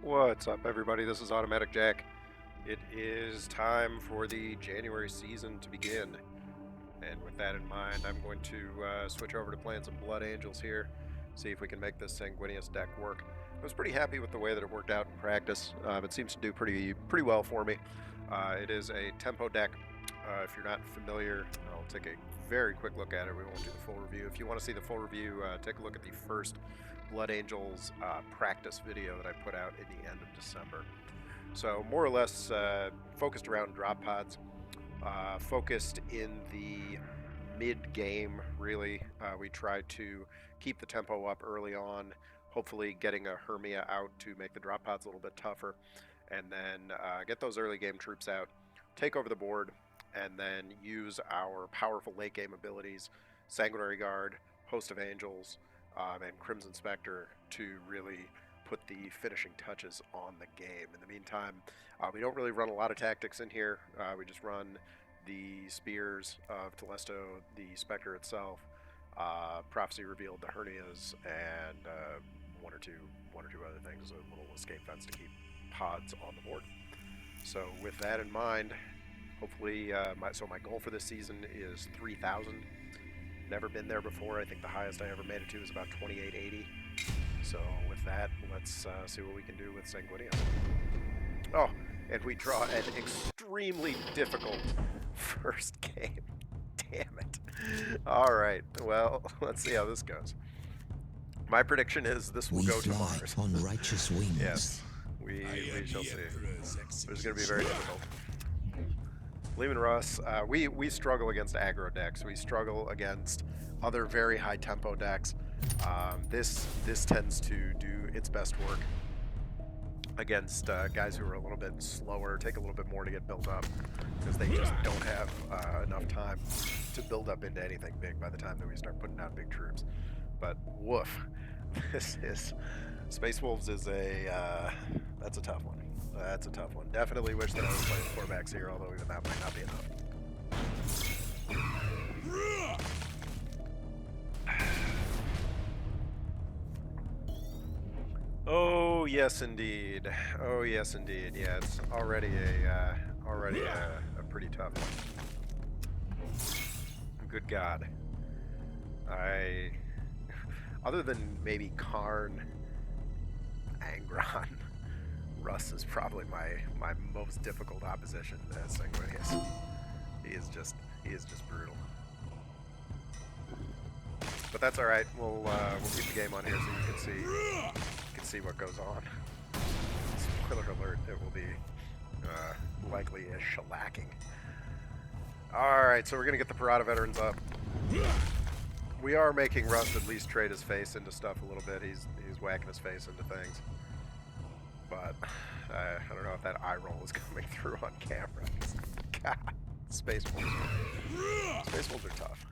What's up, everybody? This is Automatic Jack. It is time for the January season to begin. And with that in mind, I'm going to switch over to playing some Blood Angels here, see if we can make this Sanguinius deck work. I was pretty happy with the way that it worked out in practice. It seems to do pretty well for me. It is a tempo deck. If you're not familiar, I'll take a very quick look at it. We won't do the full review. If you want to see the full review, take a look at the first Blood Angels practice video that I put out in the end of December. So more or less focused around drop pods, focused in the mid-game, really. We tried to keep the tempo up early on, hopefully getting a Hermia out to make the drop pods a little bit tougher, and then get those early game troops out, take over the board, and then use our powerful late game abilities, Sanguinary Guard, Host of Angels, and Crimson Spectre to really put the finishing touches on the game. In the meantime, we don't really run a lot of tactics in here. We just run the Spears of Telesto, the Spectre itself, Prophecy Revealed, the Hernias, and one or two other things, a little escape fence to keep pods on the board. So with that in mind, hopefully, my goal for this season is 3,000. Never been there before. I think the highest I ever made it to is about 2880. So with that, let's see what we can do with Sanguinius. Oh, and we draw an extremely difficult first game. Damn it. All right, well, let's see how this goes. My prediction is this will go to Mars. On righteous wings. Yes, we shall see. It's going to be very difficult. Lehman Russ, we struggle against aggro decks. We struggle against other very high tempo decks. This tends to do its best work against guys who are a little bit slower, take a little bit more to get built up, because they just don't have enough time to build up into anything big by the time that we start putting out big troops. But woof, this is Space Wolves is that's a tough one. That's a tough one. Definitely wish that I was playing quarterbacks here, although even that might not be enough. Oh yes, indeed. Oh yes, indeed. Yeah, it's already a pretty tough one. Good God. Other than maybe Karn, Angron, Russ is probably my most difficult opposition as Sanguinius. He is just brutal. But that's all right. We'll keep the game on here so you can see what goes on. Spoiler alert: it will be likely a shellacking. All right, so we're gonna get the Parada veterans up. We are making Russ at least trade his face into stuff a little bit. He's whacking his face into things. But I don't know if that eye roll is coming through on camera. God, Space Wolves are tough.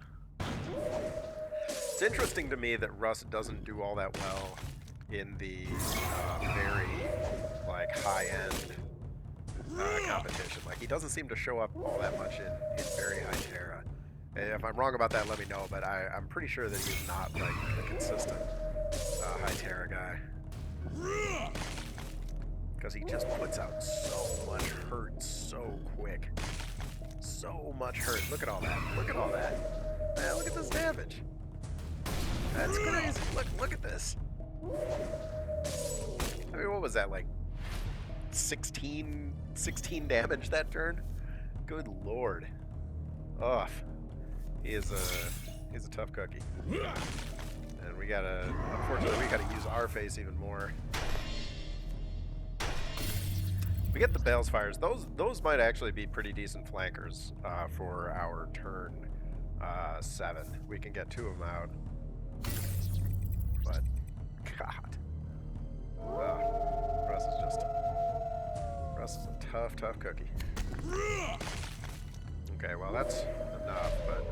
It's interesting to me that Russ doesn't do all that well in the very high-end competition. Like, he doesn't seem to show up all that much in very high Terra. And if I'm wrong about that, let me know. But I'm pretty sure that he's not like a consistent high Terra guy. Because he just puts out so much hurt so quick. So much hurt. Look at all that. Look at all that. Man, look at this damage. That's crazy. Look at this. I mean, what was that, like 16 damage that turn? Good lord. Ugh. He's a tough cookie. And unfortunately, we gotta use our face even more. We get the Balefires. Those might actually be pretty decent flankers for our turn 7. We can get 2 of them out. But God, Russ is a tough cookie. Okay, well that's enough. But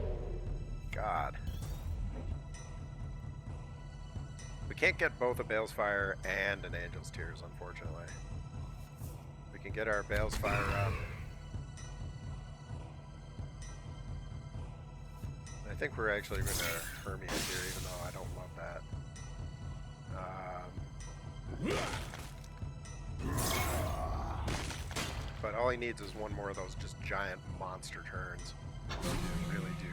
God, we can't get both a Balefire and an Angel's Tears, unfortunately. We can get our Balefire up. I think we're actually going to Hermia here, even though I don't love that. all he needs is one more of those just giant monster turns. Really do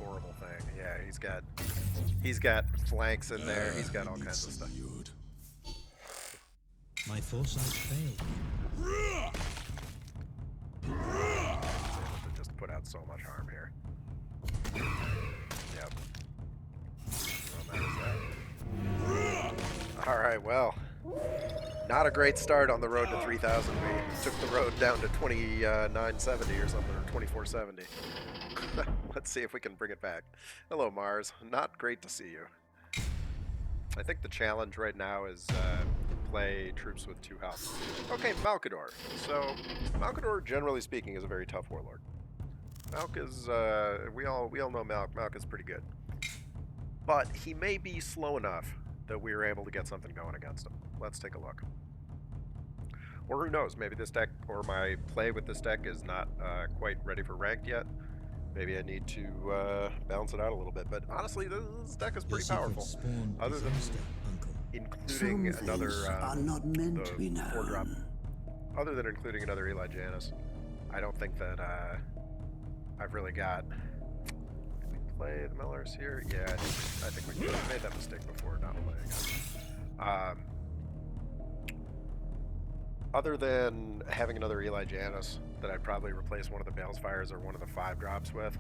horrible thing. Yeah, he's got flanks in there. He's got all kinds of stuff. My foresight failed. Able to just put out so much harm here. Yep. Well, that is that. All right. Well, not a great start on the road to 3,000. We took the road down to 2970 or something, or 2470. Let's see if we can bring it back. Hello, Mars. Not great to see you. I think the challenge right now is play troops with 2 health. Okay, Malkador. So, Malkador, generally speaking, is a very tough warlord. Malk is, we all know Malk. Malk is pretty good. But he may be slow enough that we were able to get something going against him. Let's take a look. Or who knows, maybe this deck, or my play with this deck is not quite ready for ranked yet. Maybe I need to balance it out a little bit. But honestly, this deck is pretty powerful. Other than including another are not meant to be known. 4-drop. Other than including another Eli Janus, I don't think that I've really got. Did we play the Millers here? Yeah, I think we made that mistake before, not playing it. Other than having another Eli Janus that I'd probably replace one of the Balefires or one of the 5-drops with,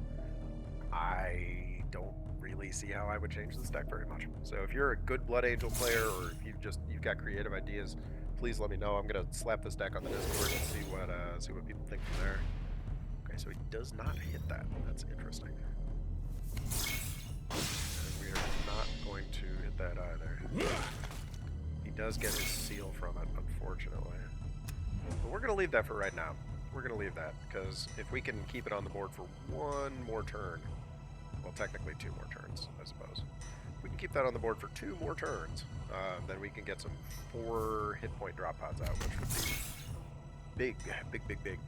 I don't really see how I would change this deck very much. So if you're a good Blood Angel player, or if you've got creative ideas, please let me know. I'm gonna slap this deck on the Discord and see what people think from there. Okay, so he does not hit that. That's interesting. And we are not going to hit that either. He does get his seal from it, unfortunately. But we're going to leave that for right now. We're going to leave that, because if we can keep it on the board for 1 more turn, well, technically 2 more turns, I suppose. If we can keep that on the board for 2 more turns, then we can get some 4 hit point drop pods out, which would be big.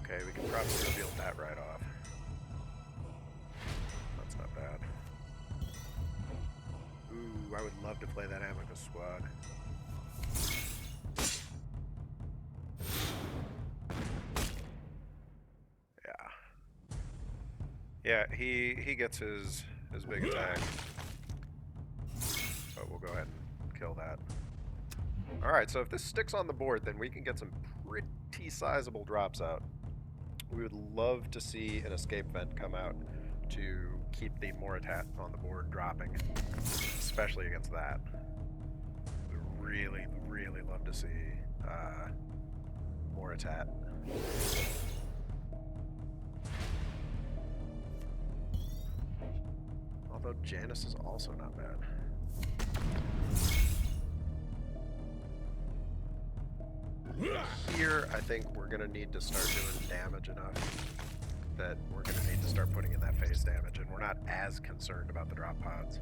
Okay, we can probably reveal that right off. That's not bad. Ooh, I would love to play that Amicus squad. Yeah, he gets his big attack. But we'll go ahead and kill that. Alright, so if this sticks on the board, then we can get some pretty sizable drops out. We would love to see an escape vent come out to keep the Moritat on the board dropping, especially against that. We really love to see Moritat. Although Janus is also not bad. Here, I think we're going to need to start doing damage enough that we're going to need to start putting in that phase damage, and we're not as concerned about the drop pods.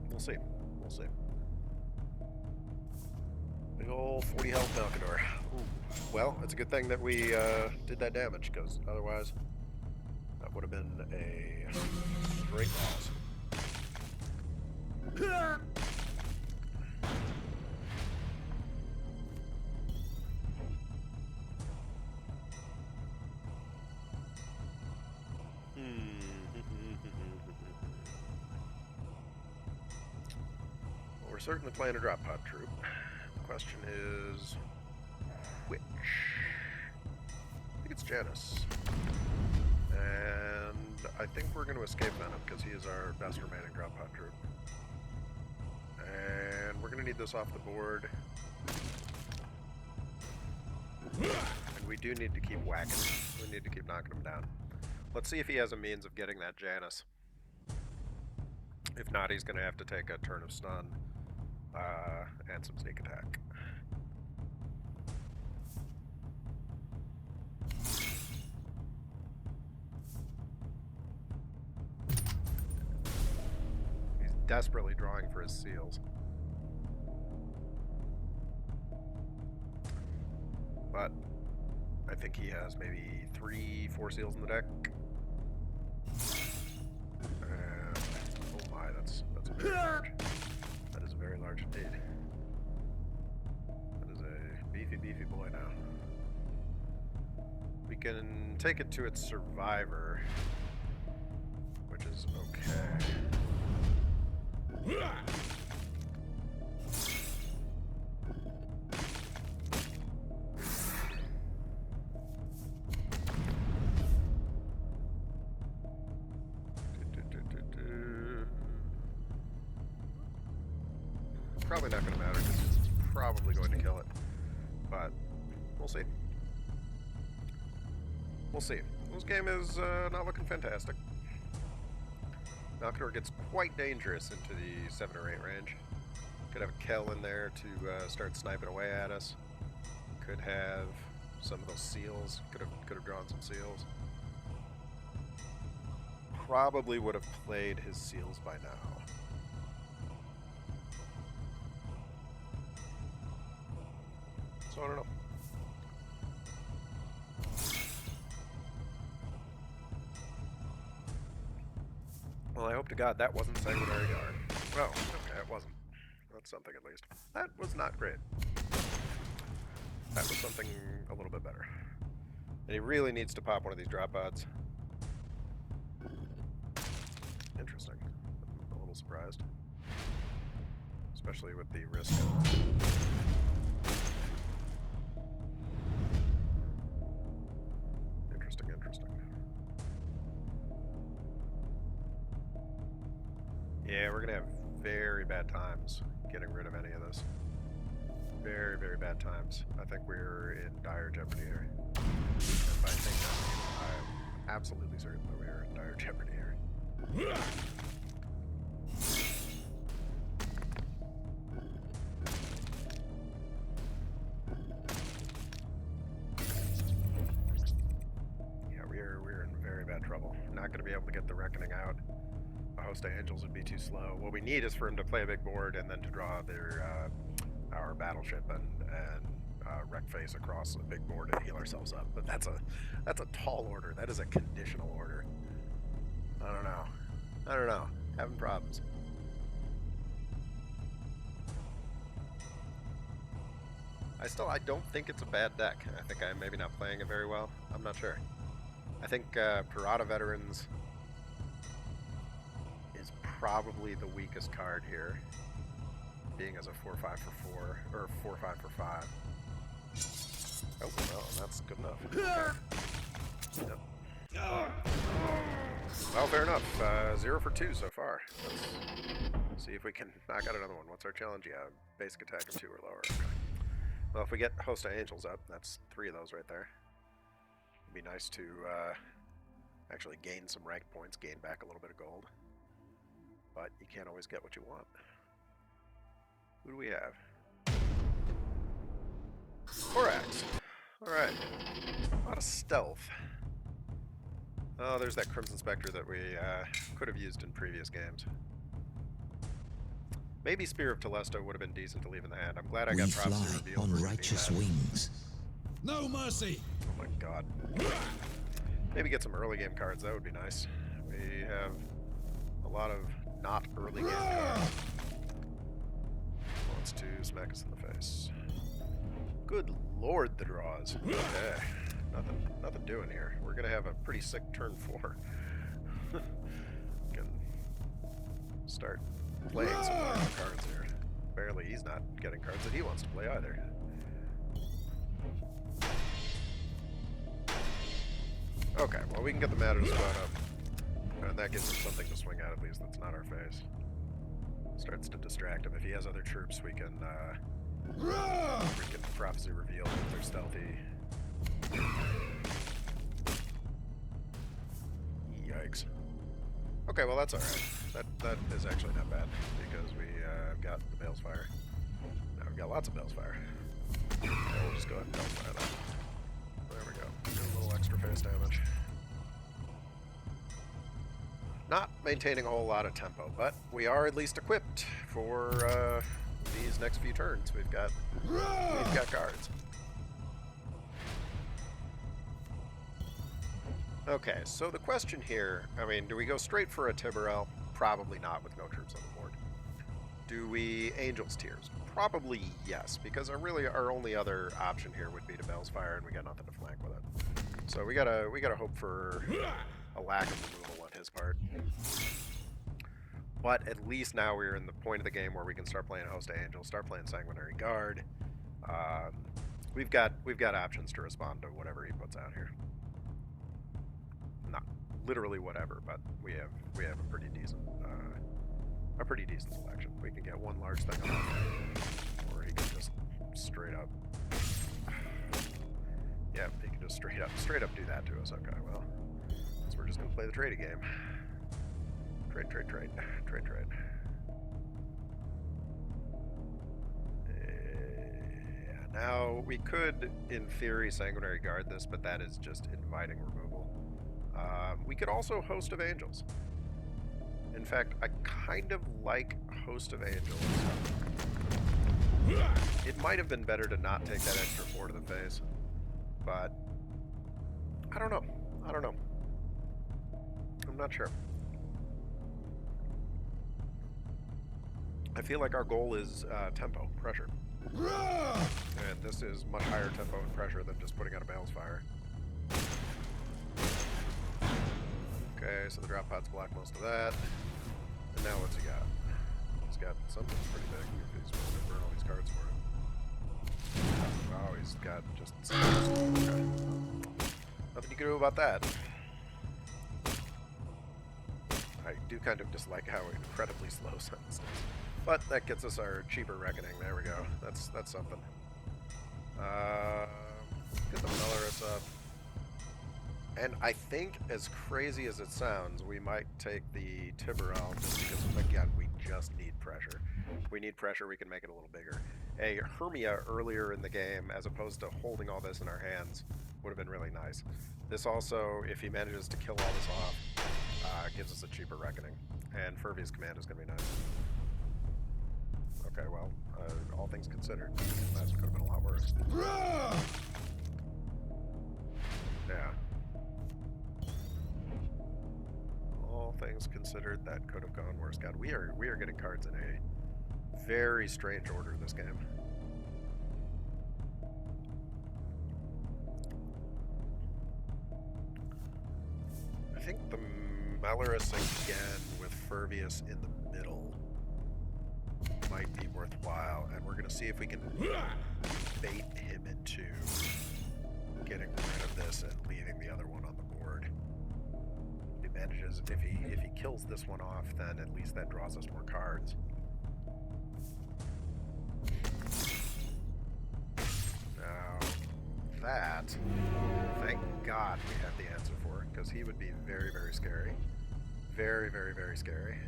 We'll see. We'll see. Big ol' 40 health Malkador. Ooh. Well, it's a good thing that we did that damage, because otherwise that would have been a straight loss. Well, we're certainly playing a drop pod troop. The question is, which? I think it's Janus. And I think we're going to escape Venom because he is our best remaining drop pod troop. And we're going to need this off the board. And we do need to keep whacking him. We need to keep knocking him down. Let's see if he has a means of getting that Janus. If not, he's going to have to take a turn of stun and some sneak attack. He's desperately drawing for his seals. But I think he has maybe 3-4 seals in the deck. And, oh my, that's very large. That is very large indeed. beefy boy now. We can take it to its survivor, which is okay. Probably not going to matter because it's probably going to kill it, but we'll see. We'll see. This game is not looking fantastic. Malkador gets quite dangerous into the 7 or 8 range. Could have a Kell in there to start sniping away at us. Could have some of those seals. Could have drawn some seals. Probably would have played his seals by now. So I don't know. Well, I hope to God that wasn't Sanguinary Guard. Well, okay, it wasn't. That's something at least. That was not great. That was something a little bit better. And he really needs to pop one of these drop pods. Interesting. I'm a little surprised. Especially with the risk. Interesting. Yeah, we're gonna have very bad times getting rid of any of this. Very, very bad times. I think we're in dire jeopardy here. And by think that, I'm absolutely certain that we are in dire jeopardy here. Yeah, we're in very bad trouble. Not going to be able to get the Reckoning out. A host of angels would be too slow. What we need is for him to play a big board and then to draw their our battleship and wreck face across a big board and heal ourselves up. But that's a tall order. That is a conditional order. I don't know. Having problems. I don't think it's a bad deck. I think I'm maybe not playing it very well. I'm not sure. I think Pirata Veterans is probably the weakest card here, being as a 4/5 for 4 or 4/5 for 5. Oh well, that's good enough. Okay. Yep. Well, fair enough. 0 for 2 so far. Let's see if we can knock out another one. What's our challenge? Yeah, basic attack of 2 or lower. Okay. Well, if we get Host of Angels up, that's 3 of those right there. It'd be nice to actually gain some rank points, gain back a little bit of gold. But you can't always get what you want. Who do we have? Horus. Alright. A lot of stealth. Oh, there's that Crimson Spectre that we could have used in previous games. Maybe Spear of Telesto would have been decent to leave in the hand. I'm glad I got We Prophecy fly Revealed. on righteous wings. No mercy! Oh my god. Maybe get some early game cards, that would be nice. We have a lot of not early game cards. Wants to smack us in the face. Good lord, the draws. Okay. Nothing doing here. We're gonna have a pretty sick turn 4. Can start playing some more cards here. Apparently he's not getting cards that he wants to play either. Okay, well we can get the matter to squat up. And that gives him something to swing at least that's not our face. Starts to distract him. If he has other troops, we can Prophecy Reveal if they're stealthy. Yikes. Okay, well that's alright. That is actually not bad, because we got the Bale's Fire. Now we've got lots of Bale's Fire. Yeah, we'll just go ahead and Bale's Fire that. There we go. Do a little extra face damage. Not maintaining a whole lot of tempo, but we are at least equipped for these next few turns. We've got cards. Okay, so the question here, I mean, do we go straight for a Tiberel? Probably not with no troops on the board. Do we Angels Tears? Probably yes, because our only other option here would be to Bell's Fire, and we got nothing to flank with it. So we gotta hope for a lack of removal on his part. But at least now we're in the point of the game where we can start playing Host of Angels, start playing Sanguinary Guard. We've got options to respond to whatever he puts out here. Not literally whatever, but we have a pretty decent selection. We can get one large thing on there, or he can just straight up. Yeah, he can just straight up do that to us. Okay, well, so we're just gonna play the trading game. Trade. Now, we could, in theory, Sanguinary Guard this, but that is just inviting removal. We could also Host of Angels. In fact, I kind of like Host of Angels. It might have been better to not take that extra 4 to the face, but I don't know. I'm not sure. I feel like our goal is tempo, pressure. And this is much higher tempo and pressure than just putting out a Bale's Fire. Okay, so the drop pod's block most of that. And now what's he got? He's got something pretty big. He's going to burn all these cards for him. Oh, he's got just... Okay. Nothing you can do about that. I do kind of dislike how incredibly slow Sentence is. But that gets us our cheaper Reckoning. There we go. That's something. Get the Melorus up. And I think, as crazy as it sounds, we might take the Tiberel just because, again, we just need pressure. If we need pressure, we can make it a little bigger. A Hermia earlier in the game, as opposed to holding all this in our hands, would have been really nice. This also, if he manages to kill all this off, gives us a cheaper Reckoning. And Furby's command is going to be nice. Okay, well, all things considered, that could have been a lot worse. Yeah. All things considered, that could have gone worse. God, we are getting cards in a very strange order this game. I think the Melorus again with Furbius in the middle might be worthwhile, and we're going to see if we can bait him into getting rid of this and leaving the other one on the board. If he manages, if he kills this one off, then at least that draws us more cards. Now, that, thank God we have the answer for, because he would be very, very scary. Very, very, very scary.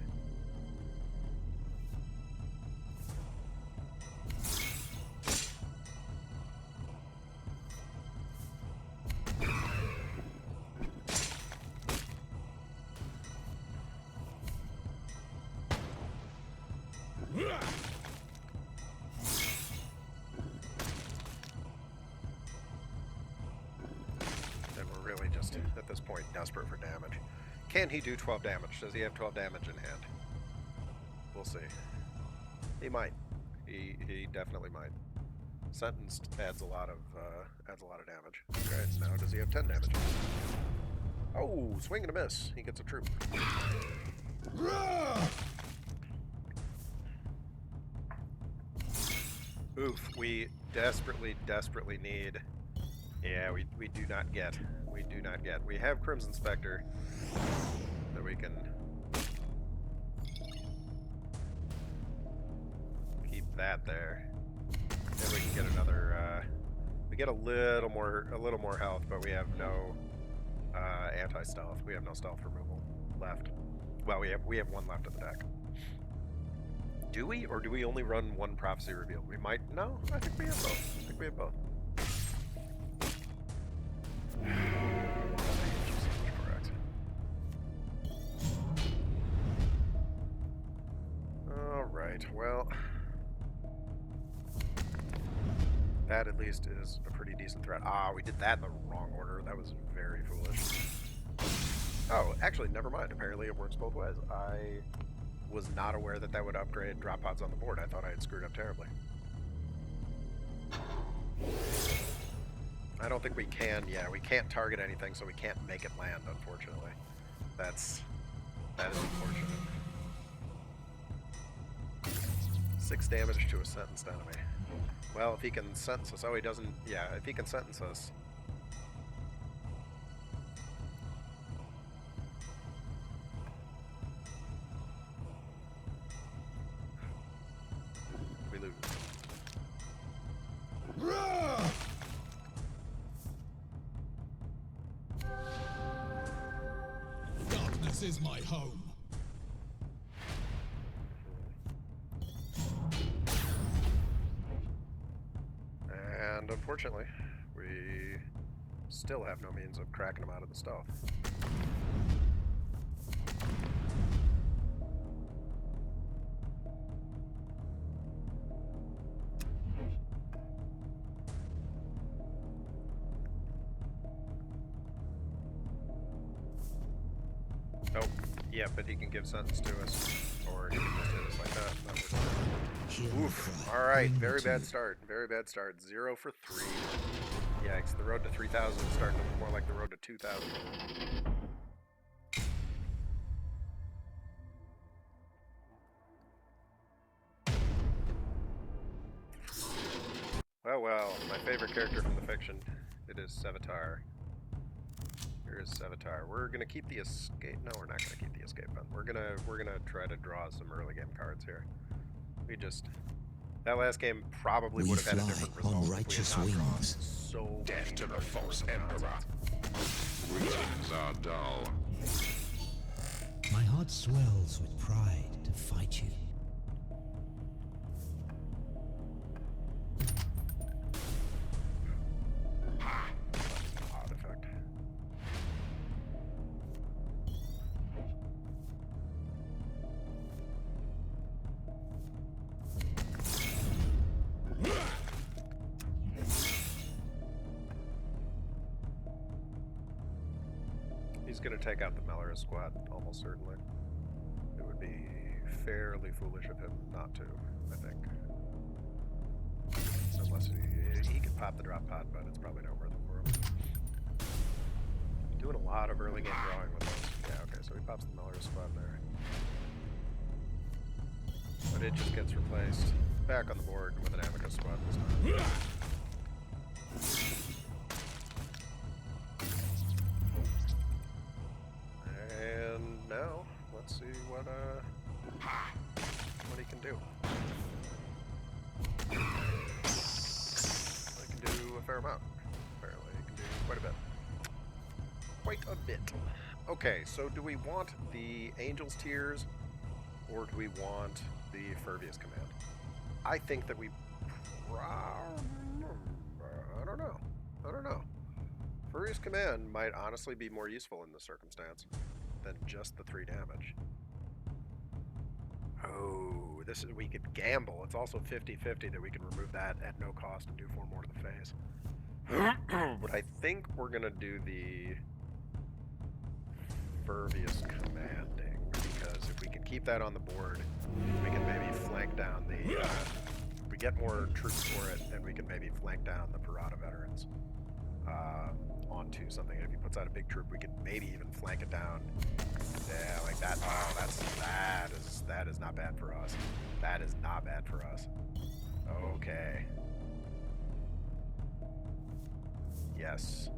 At this point, desperate for damage. Can he do 12 damage? Does he have 12 damage in hand? We'll see. He might. He definitely might. Sentenced adds a lot of damage. Okay, so now does he have 10 damage? Oh, swing and a miss. He gets a troop. Oof, we desperately need. Yeah, we do not get. We do not get. We have Crimson Spectre that we can keep that there. Then we can get another. We get a little more health, but we have no anti-stealth. We have no stealth removal left. Well, we have one left in the deck. Do we, or do we only run one Prophecy Revealed? We might. No, I think we have both. I think we have both. Correct. Alright, well, that at least is a pretty decent threat. Ah, we did that in the wrong order. That was very foolish. Oh, actually, never mind. Apparently it works both ways. was not aware that that would upgrade drop pods on the board. I thought I had screwed up terribly. I don't think we can, yeah, we can't target anything, so we can't make it land, unfortunately. That is unfortunate. 6 damage to a sentenced enemy. Well, if he can sentence us, oh, he doesn't, yeah, if he can sentence us. We lose. Darkness is my home. And unfortunately, we still have no means of cracking them out of the stealth. Oh, yeah, but he can give sentence to us, or he can just hit us like that. Oof. Alright, very bad start. Very bad start. 0 for 3. Yikes, the road to 3,000 is starting to look more like the road to 2,000. Well, my favorite character from the fiction. It is Sevatar. Here is Sevatar. We're gonna keep the escape. No, we're not gonna keep the escape button. We're gonna try to draw some early game cards here. We just that last game probably would have had a different result. On righteous wings. So Death to the false emperor. Reasons are dull. My heart swells with pride to fight you. Odd effect. He's going to take out the Melora squad, almost certainly. It would be fairly foolish of him not to, I think. Unless he can pop the drop pod, but it's probably not worth it for him. Doing a lot of early game drawing with those. Yeah, okay, so he pops the Melora squad there. But it just gets replaced back on the board with an Amicus squad this time. And now, let's see what he can do. He can do a fair amount. Apparently, he can do quite a bit. Quite a bit. Okay, so do we want the Angels tiers, or do we want the Furbius command? I think that we I don't know. Furbius command might honestly be more useful in this circumstance than just the 3 damage. Oh, this is, we could gamble. It's also 50-50 that we can remove that at no cost and do 4 more to the face. But I think we're gonna do the Furbius commanding, because if we can keep that on the board, we can maybe flank down the we get more troops for it, and we can maybe flank down the Parada veterans onto something. And if he puts out a big troop, we could maybe even flank it down. Yeah, like that. Oh, that is not bad for us. That is not bad for us. Okay. Yes.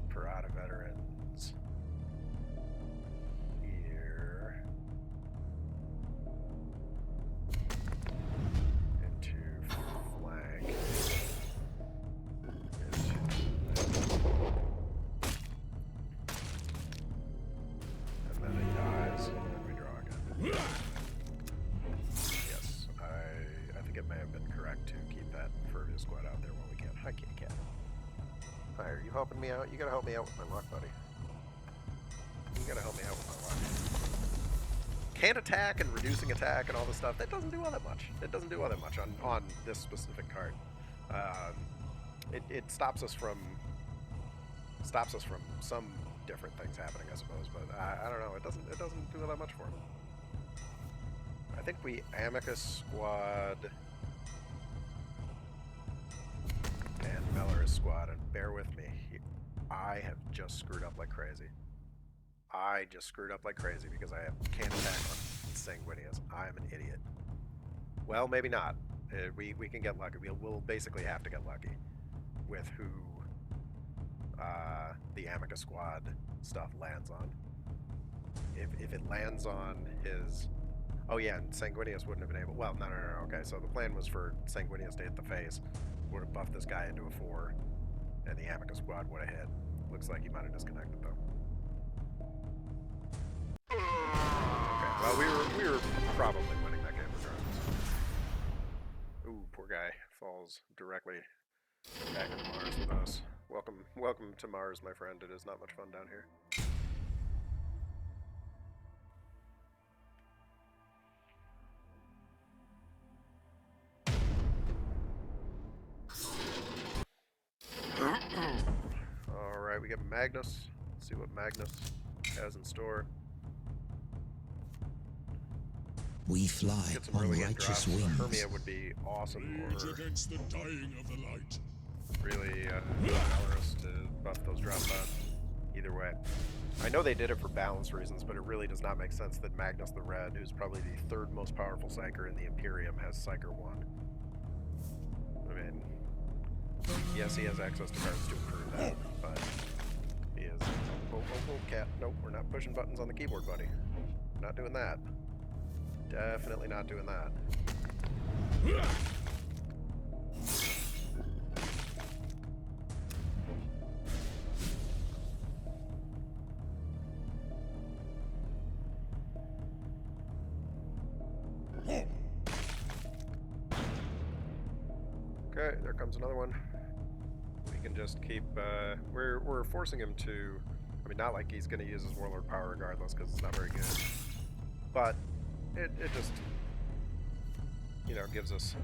Parada veterans here into flank into and then it dies and we draw again. Yes, I think it may have been correct to keep that Furbius squad out there while we can. Hi, kitty cat. Hi, are you helping me out? You gotta help me out with my luck, buddy. You gotta help me out with my luck. Can't attack and reducing attack and all this stuff, that doesn't do all that much. It doesn't do all that much on this specific card. It stops us from some different things happening, I suppose. But I don't know. It doesn't do that much for him. I think we Amicus squad and Melorus squad, and bear with me. I have just screwed up like crazy. I just screwed up like crazy because I can't attack on Sanguinius. I am an idiot. Well, maybe not. We can get lucky. We'll basically have to get lucky with who the Amicus squad stuff lands on. If it lands on his... Oh yeah, and Sanguinius wouldn't have been able... Well, no. Okay, so the plan was for Sanguinius to hit the face, would have buffed this guy into a 4, and the Amicus squad would have hit. Looks like he might have disconnected, though. Okay, well, we were probably winning that game regardless. Ooh, poor guy falls directly back into Mars with us. Welcome to Mars, my friend. It is not much fun down here. Alright, we got Magnus. Let's see what Magnus has in store. We fly Get some on early righteous drops. wings. Hermia would be awesome Rage for against the dying of the light. really Horus to buff those drop bots. Either way. I know they did it for balance reasons, but it really does not make sense that Magnus the Red, who's probably the 3rd most powerful Psyker in the Imperium, has Psyker 1. I mean, yes, he has access to cards to improve that, but he is... Oh, cat. Nope, we're not pushing buttons on the keyboard, buddy. Not doing that. Definitely not doing that. Okay, there comes another one. We can just keep, we're forcing him to, I mean, not like he's going to use his Warlord power regardless, because it's not very good. But, it just, you know, gives us,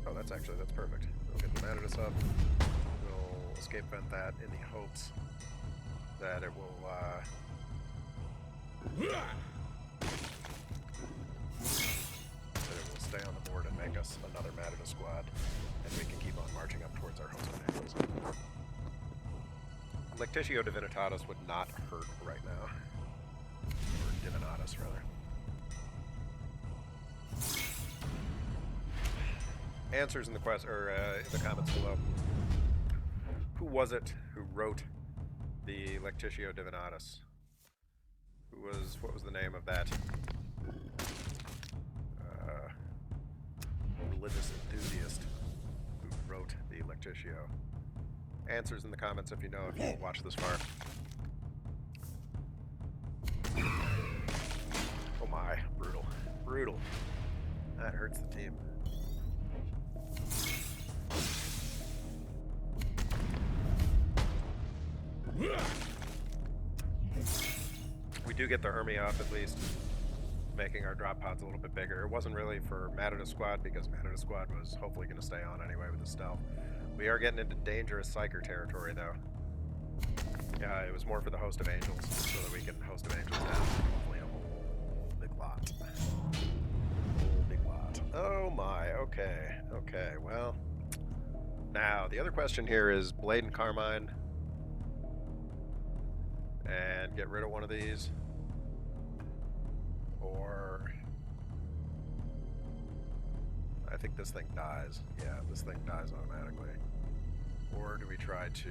oh, that's perfect. We'll get the Matadus up. We'll escape vent that in the hopes that it will, stay on the board and make us another Matadus squad, and we can keep on marching up towards our host angels. Lectitio Divinitatis would not hurt right now. Or Divinatus, rather. Answers in the quest, or in the comments below. Who was it who wrote the Lectitio Divinatus? What was the name of that religious enthusiast who wrote the Lectitio? Answers in the comments if you know, if you watched this far. Oh my, brutal. Brutal. That hurts the team. We do get the Hermia up at least, making our drop pods a little bit bigger. It wasn't really for Matadus Squad because Matadus Squad was hopefully going to stay on anyway with the stealth. We are getting into dangerous Psyker territory though. Yeah, it was more for the Host of Angels, so that we can Host of Angels down hopefully a whole big lot. Whole big lot. Oh my, okay. Okay, well. Now, the other question here is Blade and Carmine. And get rid of one of these. Or... I think this thing dies. Yeah, this thing dies automatically. Or do we try to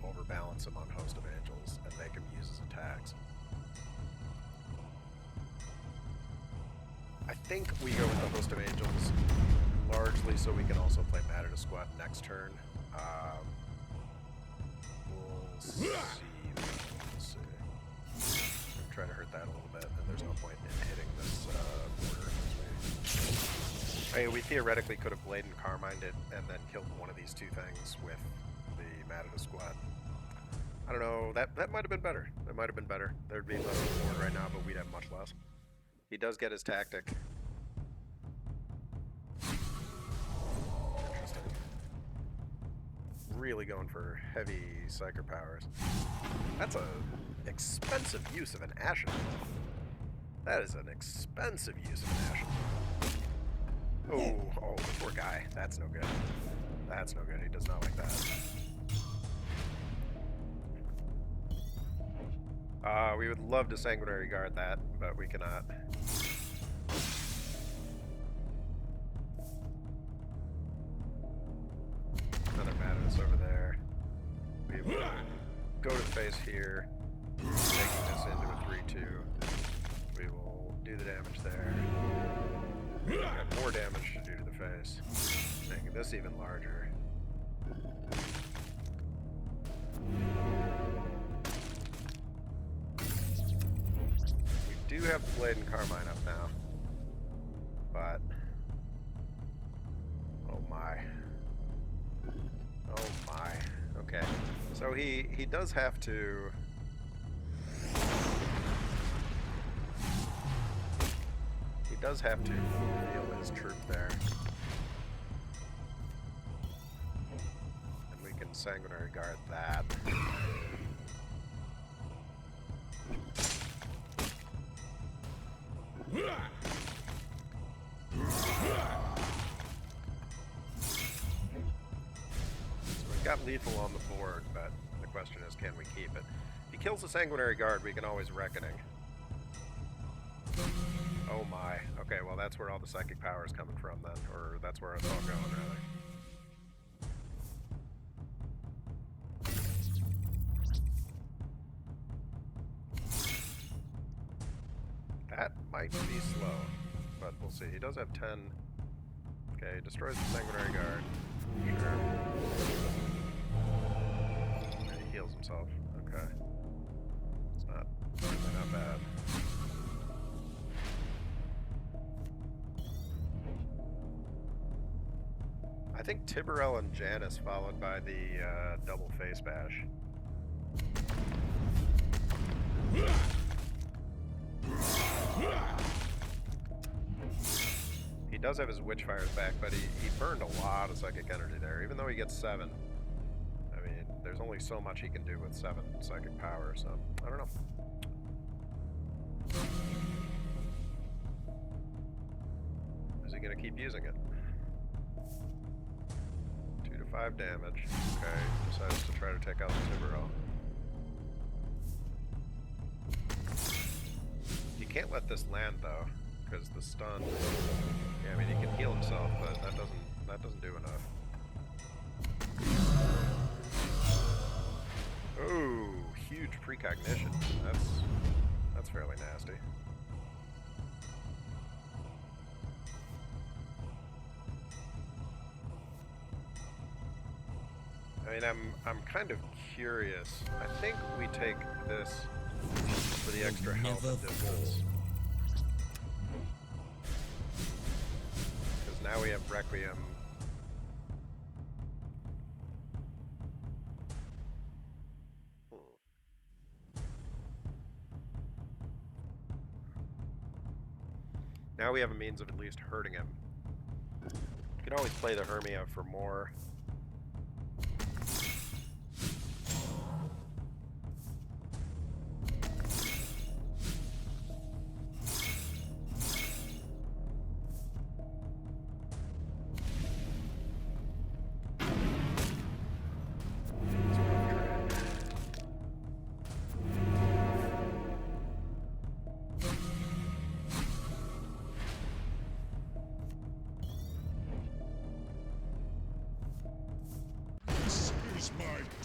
overbalance him on Host of Angels and make him use his attacks? I think we go with the Host of Angels largely so we can also play Matadus Squad next turn. We'll see. We'll see. I'm trying to hurt that a little bit, and there's no point in hitting this border. I mean, we theoretically could have Blade and Carmined it and then killed one of these two things with the Matadus Squad. I don't know, that might have been better. That might have been better. There'd be less on the board right now, but we'd have much less. He does get his tactic. Interesting. really going for heavy psyker powers. That's a expensive use of an Ashen. That is an expensive use of an Ashen. Oh, the poor guy. That's no good. That's no good. He does not like that. We would love to Sanguinary Guard that, but we cannot. Another madness over there. We will go to the face here, making this into a 3-2. We will do the damage there. We've got more damage to do to the face, making this even larger. We do have the Blade and Carmine up now, but oh my. Oh my. Okay. So he does have to heal his troop there. And we can Sanguinary Guard that. Got lethal on the board, but the question is, can we keep it? If he kills the Sanguinary Guard, we can always Reckoning. Oh my. Okay, well that's where all the psychic power is coming from then, or that's where it's all going, rather. That might be slow, but we'll see. He does have 10. Okay, destroys the Sanguinary Guard. Sure. He heals himself. Okay. It's certainly not bad. I think Tiberel and Janus followed by the double face bash. He does have his Witchfires back, but he burned a lot of psychic energy there, even though he gets 7. I mean, there's only so much he can do with 7 psychic power, so I don't know. Is he going to keep using it? 2 to 5 damage. Okay, decides to try to take out the Tiberel. You can't let this land though, because the stun. Yeah, I mean he can heal himself, but that doesn't do enough. Oh, huge precognition. That's fairly nasty. I mean, I'm kind of curious. I think we take this for the extra health and distance. Because now we have Requiem. Now we have a means of at least hurting him. You can always play the Hermia for more.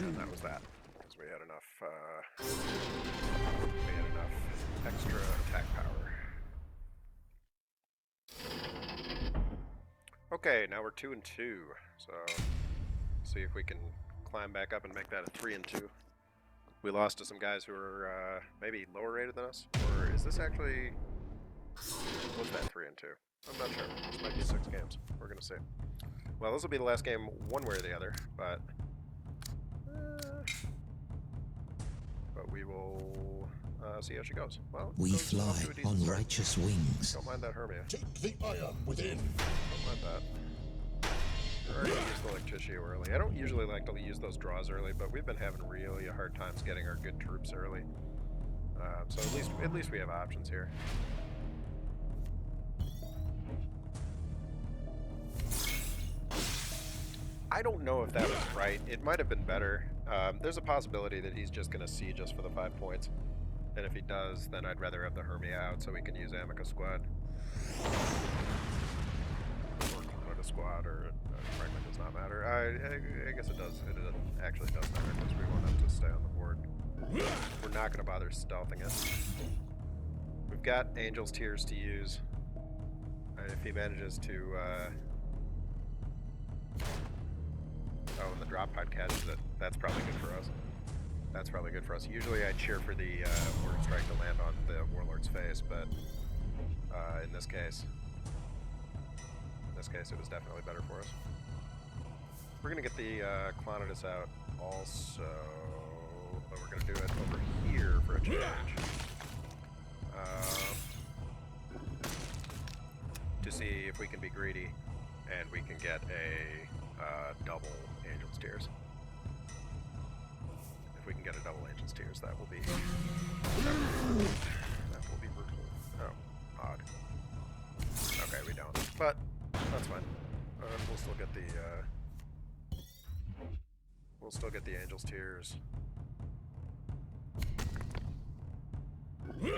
And that was that, because we had enough extra attack power. Okay, now we're 2 and 2, so see if we can climb back up and make that a 3 and 2. We lost to some guys who are maybe lower rated than us, or is this actually, what's that 3 and 2? I'm not sure. This might be 6 games. We're gonna see. Well, this will be the last game one way or the other, but we will see how she goes. Well, we fly on righteous wings. Don't mind that Hermia. Take the iron within. Don't mind that. We're already used the Electricio early. I don't usually like to use those draws early, but we've been having really hard times getting our good troops early. So at least we have options here. I don't know if that was right. It might have been better. There's a possibility that he's just going to siege us for the 5 points. And if he does, then I'd rather have the Hermia out so we can use Amica Squad. Or Clonida Squad, or Fragment does not matter. I guess it does. It actually does matter because we want him to stay on the board. We're not going to bother stealthing it. We've got Angel's Tears to use. If he manages to... Oh, and the drop pod catches it. That's probably good for us. That's probably good for us. Usually I cheer for the Word Strike to land on the Warlord's face, but in this case it was definitely better for us. We're going to get the Clonidus out also, but we're going to do it over here for a change. To see if we can be greedy and we can get a double Angel's Tears. If we can get a double Angel's Tears, that will be brutal. Oh, odd. Okay, we don't, but that's fine. We'll still get the Angel's Tears. We'll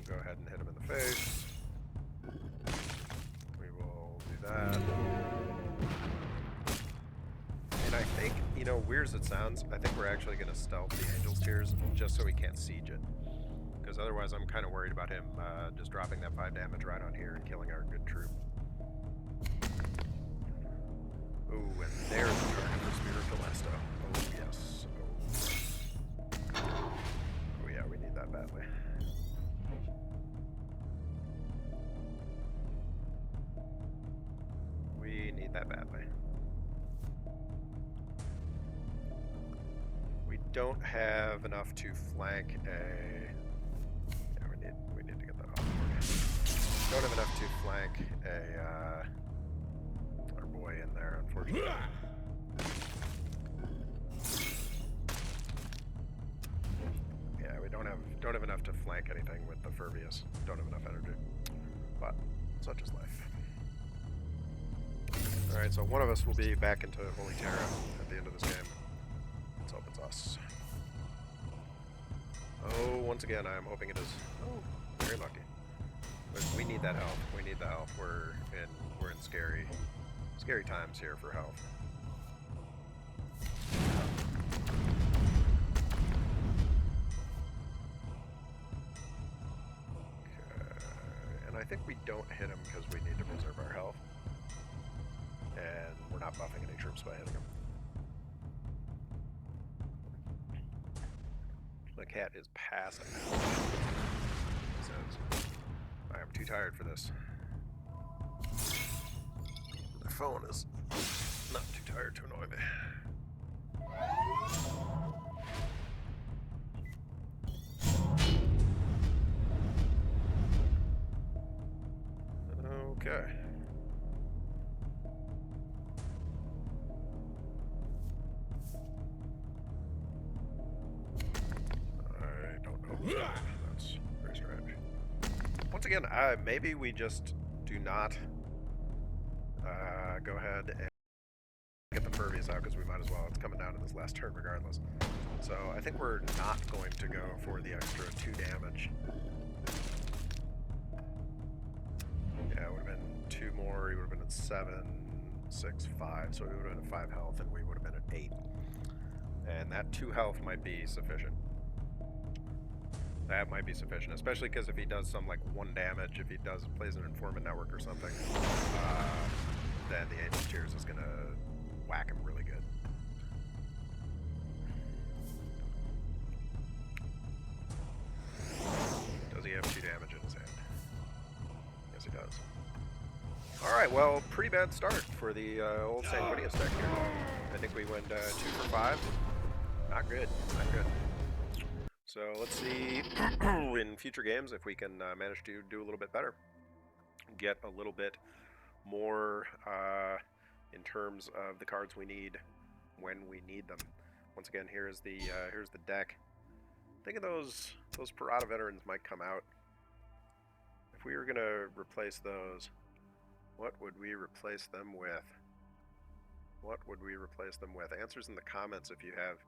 go ahead and hit him in the face. We will do that. And I think, you know, weird as it sounds, I think we're actually going to stealth the Angel's Tears just so he can't siege it. Because otherwise I'm kind of worried about him just dropping that 5 damage right on here and killing our good troop. Ooh, and there's a target for Spear of Telesto. Oh, yes. Oh, yeah, we need that badly. We need that badly. We don't have enough to flank a... Yeah, we need to get that off. Don't have enough to flank a, our boy in there, unfortunately. Yeah, we don't have enough to flank anything with the Furbius. Don't have enough energy. But such is life. Alright, so one of us will be back into Holy Terra at the end of this game. Let's hope it's us. Oh, once again, I'm hoping it is. Oh, very lucky. But we need that health. We need the health. We're in scary times here for health. Okay. And I think we don't hit him because we need to preserve our health. And we're not buffing any troops by hitting him. The cat is passing out. He says, I am too tired for this. The phone is not too tired to annoy me. Okay. That's very strange. Once again, maybe we just do not go ahead and get the Furbius out because we might as well. It's coming down to this last turn regardless. So I think we're not going to go for the extra 2 damage. Yeah, it would have been 2 more. He would have been at 7, 6, 5. So we would have been at 5 health and we would have been at 8. And that 2 health might be sufficient. That might be sufficient, especially because if he does some like 1 damage, if he plays an informant network or something, then the Angel's Tears is gonna whack him really good. Does he have 2 damage in his hand? Yes, he does. All right, well, pretty bad start for the old Sanguinius deck here. I think we went 2 for 5. Not good. Not good. So let's see in future games if we can manage to do a little bit better. Get a little bit more in terms of the cards we need when we need them. Once again, here's the deck. I think of those Parada veterans might come out. If we were gonna replace those, what would we replace them with? What would we replace them with? Answers in the comments if you have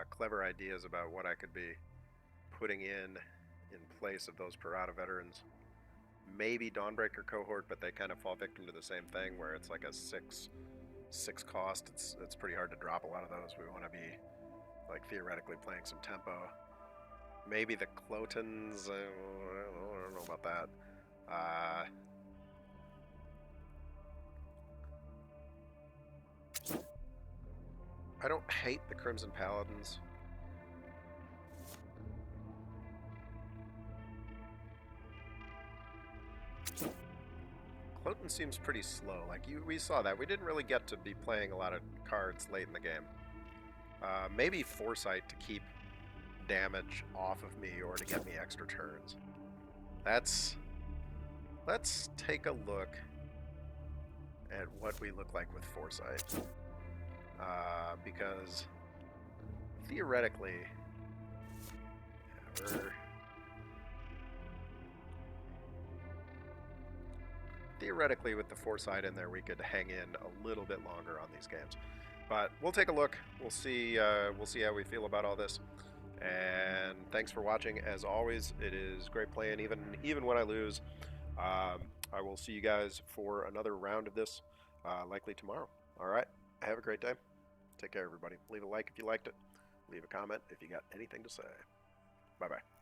clever ideas about what I could be putting in place of those Parada veterans. Maybe Dawnbreaker cohort, but they kind of fall victim to the same thing where it's like a six cost. It's pretty hard to drop a lot of those. We want to be like theoretically playing some tempo. Maybe the Clotons. I don't know about that. I don't hate the Crimson Paladins. Cloten seems pretty slow. Like we saw that. We didn't really get to be playing a lot of cards late in the game. Maybe Foresight to keep damage off of me or to get me extra turns. Let's take a look at what we look like with Foresight. Because theoretically, theoretically with the Foresight in there, we could hang in a little bit longer on these games. But we'll take a look. We'll see how we feel about all this. And thanks for watching. As always, it is great playing, even when I lose. I will see you guys for another round of this, likely tomorrow. All right. Have a great day. Take care, everybody. Leave a like if you liked it. Leave a comment if you got anything to say. Bye-bye.